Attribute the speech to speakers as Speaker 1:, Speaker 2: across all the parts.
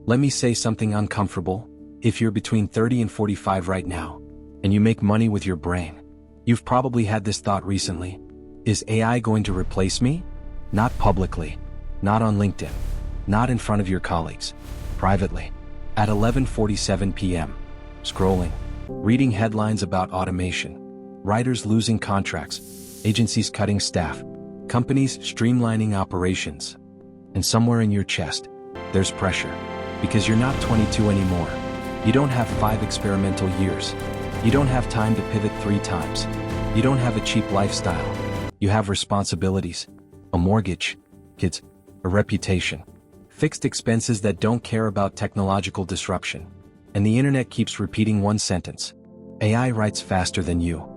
Speaker 1: Let me say something uncomfortable. If you're between 30 and 45 right now, and you make money with your brain, you've probably had this thought recently. Is AI going to replace me? Not publicly. Not on LinkedIn. Not in front of your colleagues. Privately. At 11:47 p.m. Scrolling. Reading headlines about automation. Writers losing contracts. Agencies cutting staff. Companies streamlining operations. And somewhere in your chest, there's pressure. Because you're not 22 anymore. You don't have 5 experimental years. You don't have time to pivot 3 times. You don't have a cheap lifestyle. You have responsibilities. A mortgage. Kids. A reputation. Fixed expenses that don't care about technological disruption. And the internet keeps repeating one sentence. AI writes faster than you.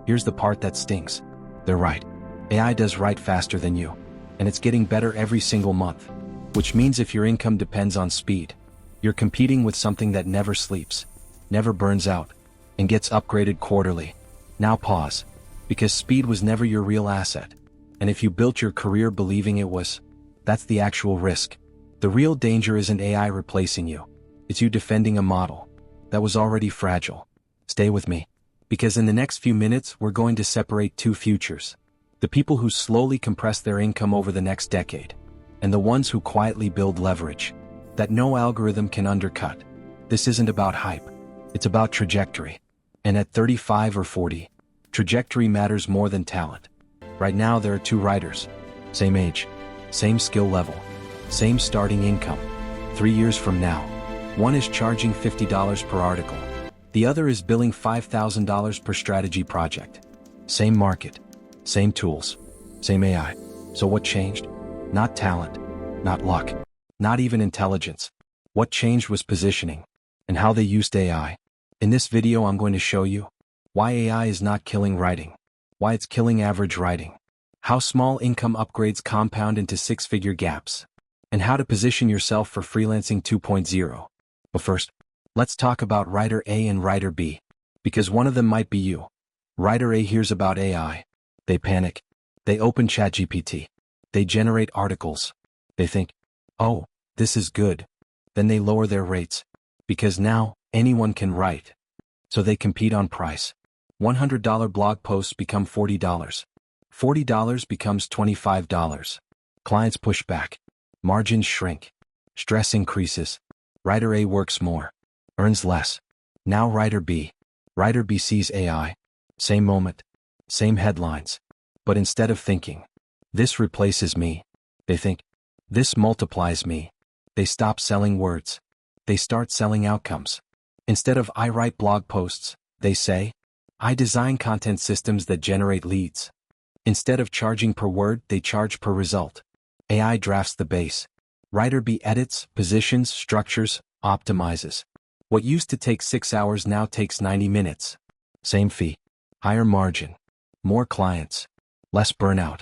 Speaker 1: Here's the part that stings. They're right. AI does write faster than you. And it's getting better every single month. Which means if your income depends on speed, you're competing with something that never sleeps, never burns out, and gets upgraded quarterly. Now pause. Because speed was never your real asset. And if you built your career believing it was, that's the actual risk. The real danger isn't AI replacing you. It's you defending a model that was already fragile. Stay with me. Because in the next few minutes, we're going to separate 2 futures. The people who slowly compress their income over the next decade. And the ones who quietly build leverage that no algorithm can undercut. This isn't about hype. It's about trajectory. And at 35 or 40, trajectory matters more than talent. Right now there are 2 writers. Same age. Same skill level. Same starting income. 3 years from now, one is charging $50 per article. The other is billing $5,000 per strategy project. Same market. Same tools. Same AI. So what changed? Not talent. Not luck. Not even intelligence. What changed was positioning. And how they used AI. In this video I'm going to show you why AI is not killing writing. Why it's killing average writing. How small income upgrades compound into 6-figure gaps. And how to position yourself for Freelancing 2.0. But first, let's talk about Writer A and Writer B. Because one of them might be you. Writer A hears about AI. They panic. They open ChatGPT. They generate articles. They think, oh, this is good. Then they lower their rates. Because now, anyone can write. So they compete on price. $100 blog posts become $40. $40 becomes $25. Clients push back. Margins shrink. Stress increases. Writer A works more. Earns less. Now Writer B. Writer B sees AI. Same moment. Same headlines. But instead of thinking, this replaces me, they think, this multiplies me. They stop selling words. They start selling outcomes. Instead of I write blog posts, they say, I design content systems that generate leads. Instead of charging per word, they charge per result. AI drafts the base. Writer B edits, positions, structures, optimizes. What used to take 6 hours now takes 90 minutes. Same fee. Higher margin. More clients. Less burnout.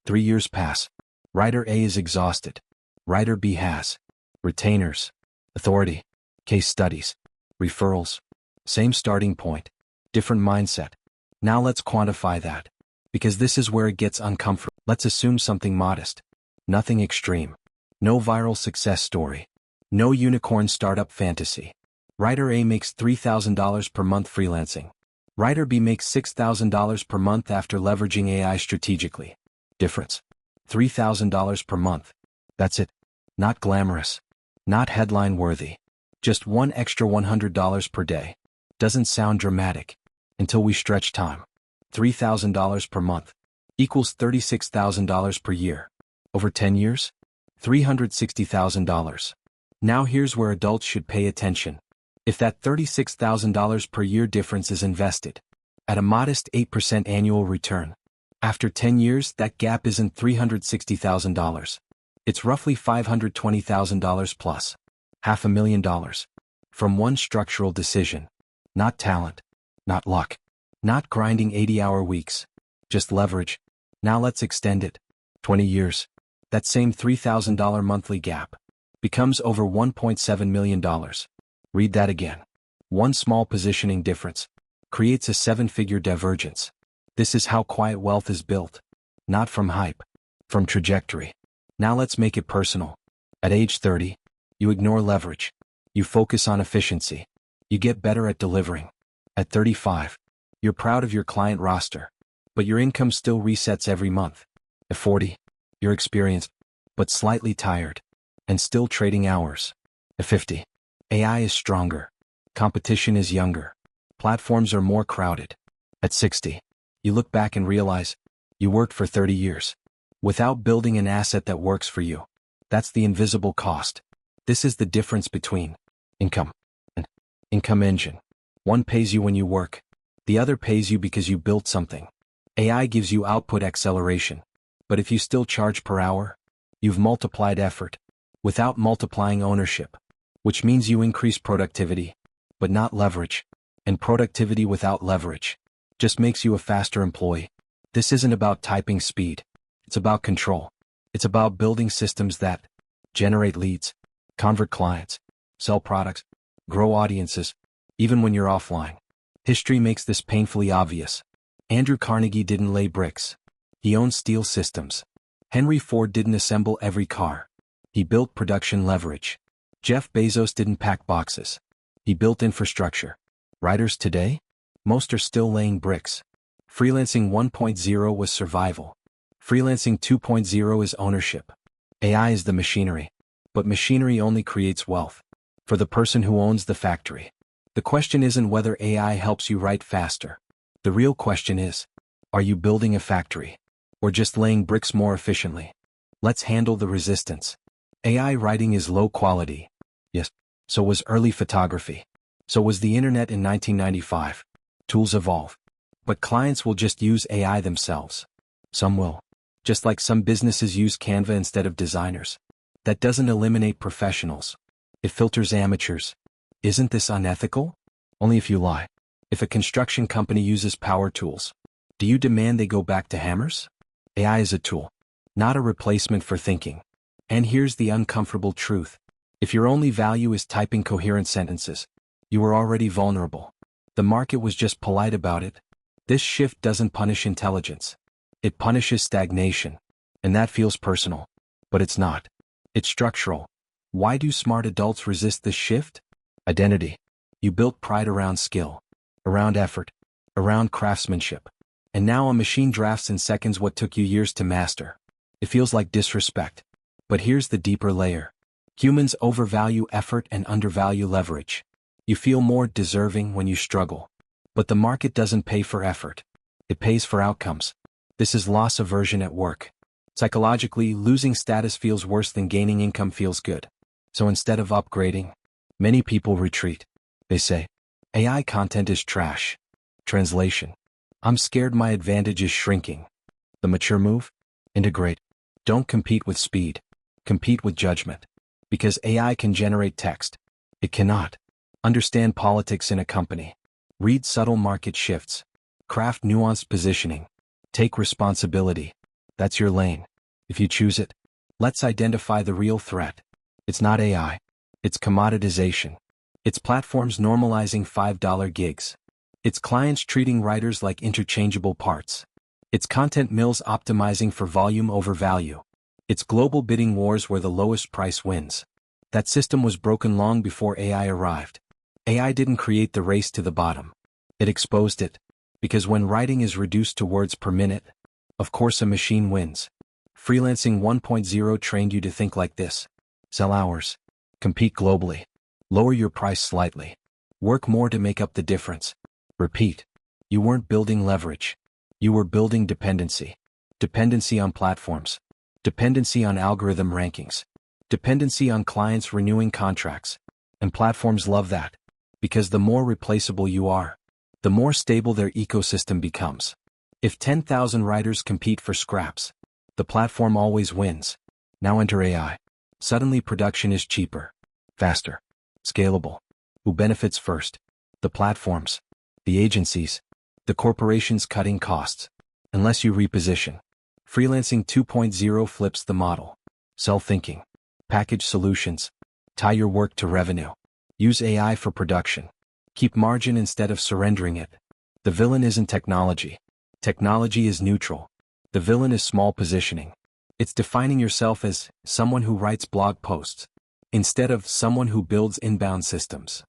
Speaker 1: 3 years pass. Writer A is exhausted. Writer B has retainers, authority, case studies, referrals. Same starting point. Different mindset. Now let's quantify that. Because this is where it gets uncomfortable. Let's assume something modest. Nothing extreme. No viral success story. No unicorn startup fantasy. Writer A makes $3,000 per month freelancing. Writer B makes $6,000 per month after leveraging AI strategically. Difference. $3,000 per month. That's it. Not glamorous. Not headline worthy. Just one extra $100 per day. Doesn't sound dramatic. Until we stretch time. $3,000 per month equals $36,000 per year. Over 10 years? $360,000. Now here's where adults should pay attention. If that $36,000 per year difference is invested at a modest 8% annual return, after 10 years that gap isn't $360,000. It's roughly $520,000 plus. $500,000. From one structural decision. Not talent. Not luck. Not grinding 80-hour weeks. Just leverage. Now let's extend it. 20 years. That same $3,000 monthly gap becomes over $1.7 million. Read that again. One small positioning difference creates a 7-figure divergence. This is how quiet wealth is built. Not from hype. From trajectory. Now let's make it personal. At age 30, you ignore leverage. You focus on efficiency. You get better at delivering. At 35, you're proud of your client roster, but your income still resets every month. At 40, you're experienced, but slightly tired, and still trading hours. At 50, AI is stronger. Competition is younger. Platforms are more crowded. At 60, you look back and realize you worked for 30 years without building an asset that works for you. That's the invisible cost. This is the difference between income and income engine. One pays you when you work. The other pays you because you built something. AI gives you output acceleration. But if you still charge per hour, you've multiplied effort without multiplying ownership, which means you increase productivity, but not leverage. And productivity without leverage just makes you a faster employee. This isn't about typing speed. It's about control. It's about building systems that generate leads, convert clients, sell products, grow audiences, even when you're offline. History makes this painfully obvious. Andrew Carnegie didn't lay bricks. He owned steel systems. Henry Ford didn't assemble every car. He built production leverage. Jeff Bezos didn't pack boxes. He built infrastructure. Writers today? Most are still laying bricks. Freelancing 1.0 was survival. Freelancing 2.0 is ownership. AI is the machinery. But machinery only creates wealth for the person who owns the factory. The question isn't whether AI helps you write faster. The real question is, are you building a factory or just laying bricks more efficiently? Let's handle the resistance. AI writing is low quality. Yes, so was early photography. So was the internet in 1995. Tools evolve. But clients will just use AI themselves. Some will. Just like some businesses use Canva instead of designers. That doesn't eliminate professionals. It filters amateurs. Isn't this unethical? Only if you lie. If a construction company uses power tools, do you demand they go back to hammers? AI is a tool, not a replacement for thinking. And here's the uncomfortable truth. If your only value is typing coherent sentences, you are already vulnerable. The market was just polite about it. This shift doesn't punish intelligence. It punishes stagnation. And that feels personal. But it's not. It's structural. Why do smart adults resist this shift? Identity. You built pride around skill, around effort, around craftsmanship. And now a machine drafts in seconds what took you years to master. It feels like disrespect. But here's the deeper layer. Humans overvalue effort and undervalue leverage. You feel more deserving when you struggle. But the market doesn't pay for effort. It pays for outcomes. This is loss aversion at work. Psychologically, losing status feels worse than gaining income feels good. So instead of upgrading, many people retreat. They say, AI content is trash. Translation. I'm scared my advantage is shrinking. The mature move? Integrate. Don't compete with speed. Compete with judgment. Because AI can generate text. It cannot understand politics in a company. Read subtle market shifts. Craft nuanced positioning. Take responsibility. That's your lane. If you choose it, let's identify the real threat. It's not AI. It's commoditization. It's platforms normalizing $5 gigs. It's clients treating writers like interchangeable parts. It's content mills optimizing for volume over value. It's global bidding wars where the lowest price wins. That system was broken long before AI arrived. AI didn't create the race to the bottom. It exposed it. Because when writing is reduced to words per minute, of course a machine wins. Freelancing 1.0 trained you to think like this. Sell hours. Compete globally. Lower your price slightly. Work more to make up the difference. Repeat. You weren't building leverage. You were building dependency. Dependency on platforms. Dependency on algorithm rankings. Dependency on clients renewing contracts. And platforms love that. Because the more replaceable you are, the more stable their ecosystem becomes. If 10,000 writers compete for scraps, the platform always wins. Now enter AI. Suddenly production is cheaper, faster, scalable. Who benefits first? The platforms, the agencies, the corporations cutting costs. Unless you reposition. Freelancing 2.0 flips the model. Sell thinking. Package solutions. Tie your work to revenue. Use AI for production. Keep margin instead of surrendering it. The villain isn't technology. Technology is neutral. The villain is small positioning. It's defining yourself as someone who writes blog posts, instead of someone who builds inbound systems.